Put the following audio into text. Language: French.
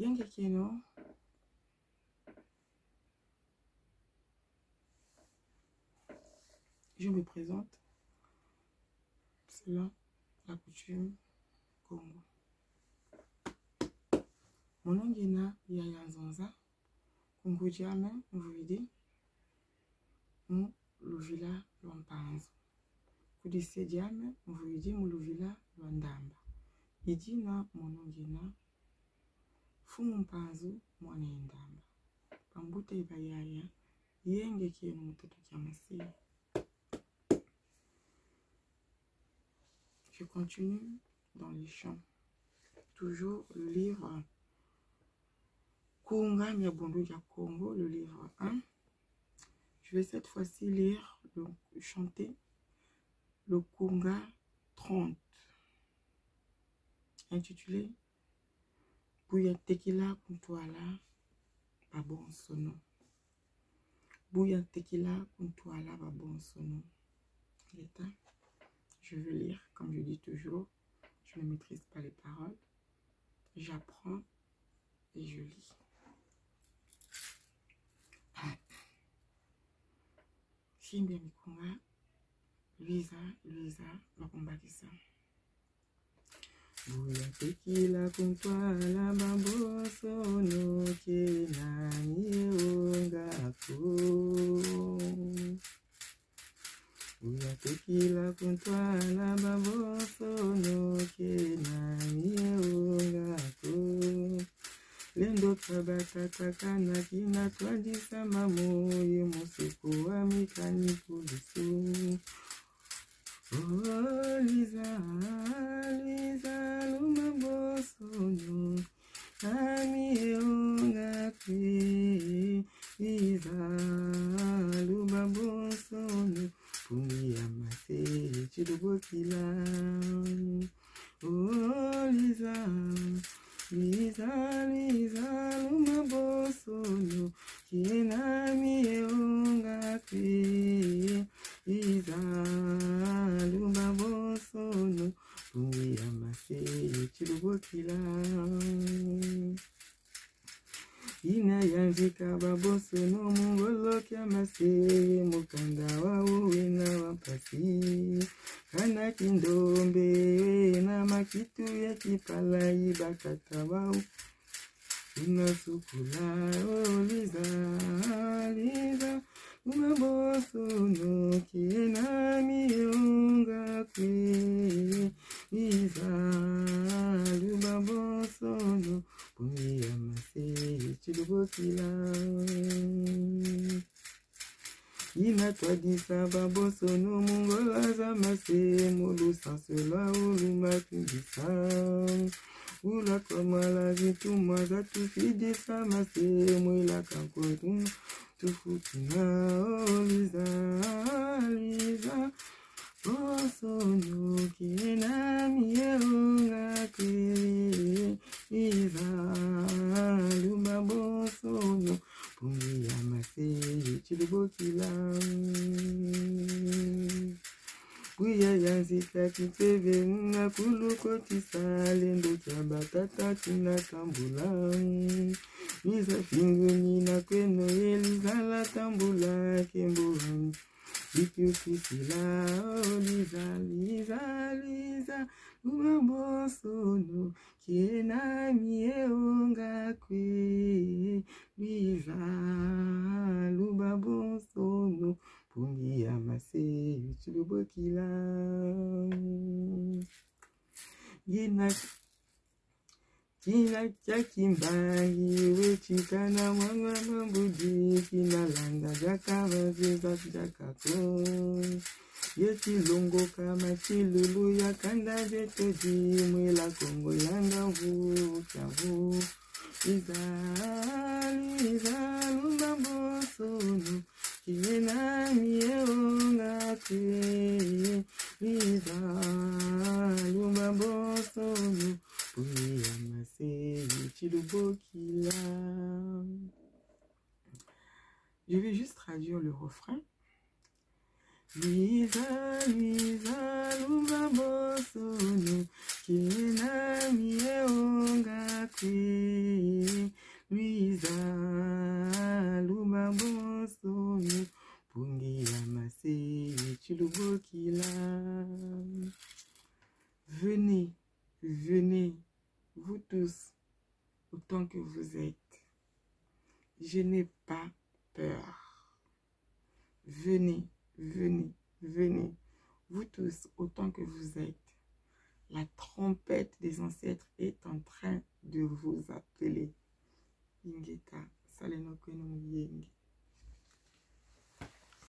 Yengekeno. Je me présente selon la coutume Congo. Mon nom est Yaya Nzonza. Congo Diame, Mvouidi. Moulouvila Lompanzo. Kudise Diame, Mvouidi, Moulouvila Londamba. Idina, mon nom est Fumpanzo, mon endamba. Pambute Ibayaya, Yengekeno Mutoto Kiamasi. Je continue dans les chants. Toujours le livre Kunga Miabondo ya Congo, le livre 1. Je vais cette fois-ci lire, chanter le Kunga 30, intitulé Bouya Tequila Kuntuala Babon Sono. Bouya Tequila Kuntuala Babon Sono. L'état. Je vais lire, comme je dis toujours, je ne maîtrise pas les paroles. J'apprends et je lis. Shimbia Mikunga, Luisa, Makumbalisa. Bouya Tequila Kuntuala Babon Sono Kenani Ongako. Bouya Tequila Kuntuala Babon Sono Kenani Ongako. Lendo Tabata Takana Kina Twadisa Mamoye Musuku wa Mikani Pulisu. Oh Lisa, Lumabo Sono Nami Ongakwe. Lisa, Lumabo Sono Pungi Amase Chidubokila. Oh Lisa, Lumabo Sono Kinami Ongakwe. Lisa, Lumabo Sono Pungi Amase Chidubokila. Ina yanzika baboso no mungolo kiamase mukanda wa uwina wampasi. Kana kindombe na makitu ya kipala ibakata wau. Ina sukula o Lisa, Lumaboso no kinami ongakwe. Lisa, Lumaboso no Pungi Amase Chidubokila. Ina Twadisa Baboso no Mongola Zamase Mulu Sansela Uluma Tundisa. Ula Kamala Zituma Zatu Fidisa Mase Mwila Kankotum Tufutina. Oh Lisa, Bosono Kinami Ongakwe. Lisa, Lumabo Sono Pungi Amase Chidubokila. Kuya yanzika kiteve na kuluko tisale ndo chabatata tinatambula. Lisa finguni na kweno Lisa la tambula kembuhani. Ikukisila. Oh Lisa, Lumabo Sono Kinami Ongakwe. Lisa, Lumabo Sono Pungi Amase Chidubokila. Kina chakimbangi wechikana mwanga mambudi. Kina landa jakavaze jakako. Yechilongo kama chilulu ya kanda jetoji. Mwela Kongo yanga vukavu. Lisa, Lumabo Sono Kinami Ongakwe. Lisa, Lumabo Sono Pungi Amase Chidubokila. Je vais juste traduire le refrain. Lisa, Lumabo Sono Kinami Ongakwe. Chilobokila. Venez, venez, vous tous, autant que vous êtes. Je n'ai pas peur. Venez, venez, venez, vous tous, autant que vous êtes. La trompette des ancêtres est en train de vous appeler. Ingeta, saleno kwenum yenge.